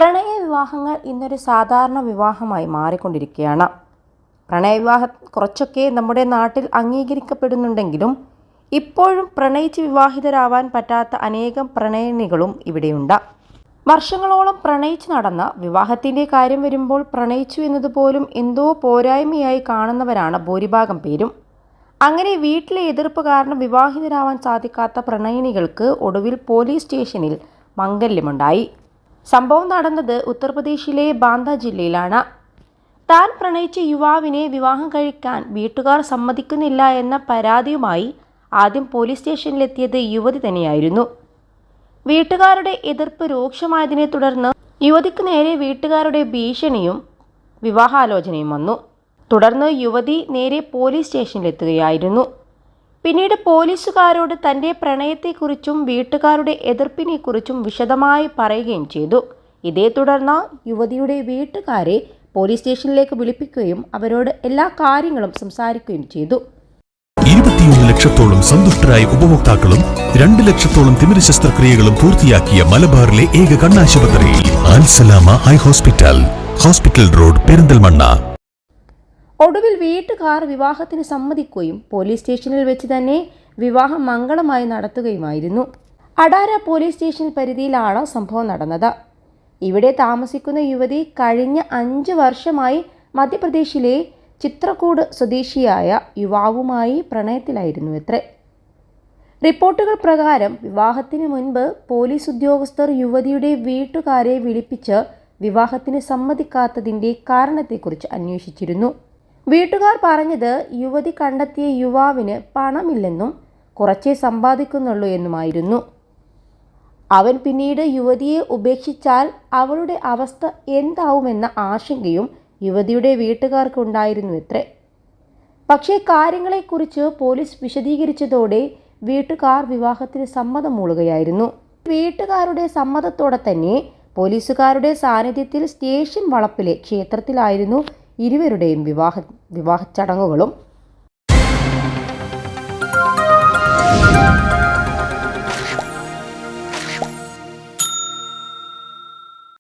പ്രണയ വിവാഹങ്ങൾ ഇന്നൊരു സാധാരണ വിവാഹമായി മാറിക്കൊണ്ടിരിക്കുകയാണ്. പ്രണയവിവാഹം കുറച്ചൊക്കെ നമ്മുടെ നാട്ടിൽ അംഗീകരിക്കപ്പെടുന്നുണ്ടെങ്കിലും ഇപ്പോഴും പ്രണയിച്ച് വിവാഹിതരാവാൻ പറ്റാത്ത അനേകം പ്രണയിനികളും ഇവിടെയുണ്ട്. വർഷങ്ങളോളം പ്രണയിച്ച് നടന്ന വിവാഹത്തിൻ്റെ കാര്യം വരുമ്പോൾ പ്രണയിച്ചു എന്നതുപോലും എന്തോ പോരായ്മയായി കാണുന്നവരാണ് ഭൂരിഭാഗം പേരും. അങ്ങനെ വീട്ടിലെ എതിർപ്പ് കാരണം വിവാഹിതരാവാൻ സാധിക്കാത്ത പ്രണയിനികൾക്ക് ഒടുവിൽ പോലീസ് സ്റ്റേഷനിൽ മംഗല്യമുണ്ടായി. സംഭവം നടന്നത് ഉത്തർപ്രദേശിലെ ബാന്ദ ജില്ലയിലാണ്. താൻ പ്രണയിച്ച യുവാവിനെ വിവാഹം കഴിക്കാൻ വീട്ടുകാർ സമ്മതിക്കുന്നില്ല എന്ന പരാതിയുമായി ആദ്യം പോലീസ് സ്റ്റേഷനിലെത്തിയത് യുവതി തന്നെയായിരുന്നു. വീട്ടുകാരുടെ എതിർപ്പ് രൂക്ഷമായതിനെ തുടർന്ന് യുവതിക്ക് നേരെ വീട്ടുകാരുടെ ഭീഷണിയും വിവാഹാലോചനയും വന്നു. തുടർന്ന് യുവതി നേരെ പോലീസ് സ്റ്റേഷനിലെത്തുകയായിരുന്നു. പിന്നീട് പോലീസുകാരോട് തൻ്റെ പ്രണയത്തെക്കുറിച്ചും വീട്ടുകാരുടെ എതിർപ്പിനെക്കുറിച്ചും വിശദമായി പറയുകയും ചെയ്തു. ഇതേ തുടർന്ന് യുവതിയുടെ വീട്ടുകാരെ പോലീസ് സ്റ്റേഷനിലേക്ക് വിളിപ്പിക്കുകയും അവരോട് എല്ലാ കാര്യങ്ങളും സംസാരിക്കുകയും ചെയ്തു. 21 ലക്ഷത്തോളം സന്തുഷ്ടരായ ഉപഭോക്താക്കളും 2 ലക്ഷത്തോളം തിമിര ശസ്ത്രക്രിയകളും പൂർത്തിയാക്കിയ മലബാറിലെ ഏക കണ്ണാശുപത്രി Al Salama high hospital, hospital road, Perinthalmanna. ഒടുവിൽ വീട്ടുകാർ വിവാഹത്തിന് സമ്മതിക്കുകയും പോലീസ് സ്റ്റേഷനിൽ വെച്ച് തന്നെ വിവാഹം മംഗളമായി നടത്തുകയുമായിരുന്നു. അഡാര പോലീസ് സ്റ്റേഷൻ പരിധിയിലാണ് സംഭവം നടന്നത്. ഇവിടെ താമസിക്കുന്ന യുവതി കഴിഞ്ഞ 5 വർഷമായി മധ്യപ്രദേശിലെ ചിത്രകൂട് സ്വദേശിയായ യുവാവുമായി പ്രണയത്തിലായിരുന്നു അത്രേ. റിപ്പോർട്ടുകൾ പ്രകാരം വിവാഹത്തിന് മുൻപ് പോലീസ് ഉദ്യോഗസ്ഥർ യുവതിയുടെ വീട്ടുകാരെ വിളിപ്പിച്ച് വിവാഹത്തിന് സമ്മതിക്കാത്തതിൻ്റെ കാരണത്തെക്കുറിച്ച് അന്വേഷിച്ചിരുന്നു. വീട്ടുകാർ പറഞ്ഞത് യുവതി കണ്ടെത്തിയ യുവാവിന് പണമില്ലെന്നും കുറച്ചേ സമ്പാദിക്കുന്നുള്ളൂ എന്നുമായിരുന്നു. അവൻ പിന്നീട് യുവതിയെ ഉപേക്ഷിച്ചാൽ അവളുടെ അവസ്ഥ എന്താവുമെന്ന ആശങ്കയും യുവതിയുടെ വീട്ടുകാർക്കുണ്ടായിരുന്നു അത്രേ. പക്ഷേ കാര്യങ്ങളെക്കുറിച്ച് പോലീസ് വിശദീകരിച്ചതോടെ വീട്ടുകാർ വിവാഹത്തിന് സമ്മതം മൂളുകയായിരുന്നു. വീട്ടുകാരുടെ സമ്മതത്തോടെ തന്നെ പോലീസുകാരുടെ സാന്നിധ്യത്തിൽ സ്റ്റേഷൻ വളപ്പിലെ ക്ഷേത്രത്തിലായിരുന്നു ഇരുവരുടെയും വിവാഹ ചടങ്ങുകളും.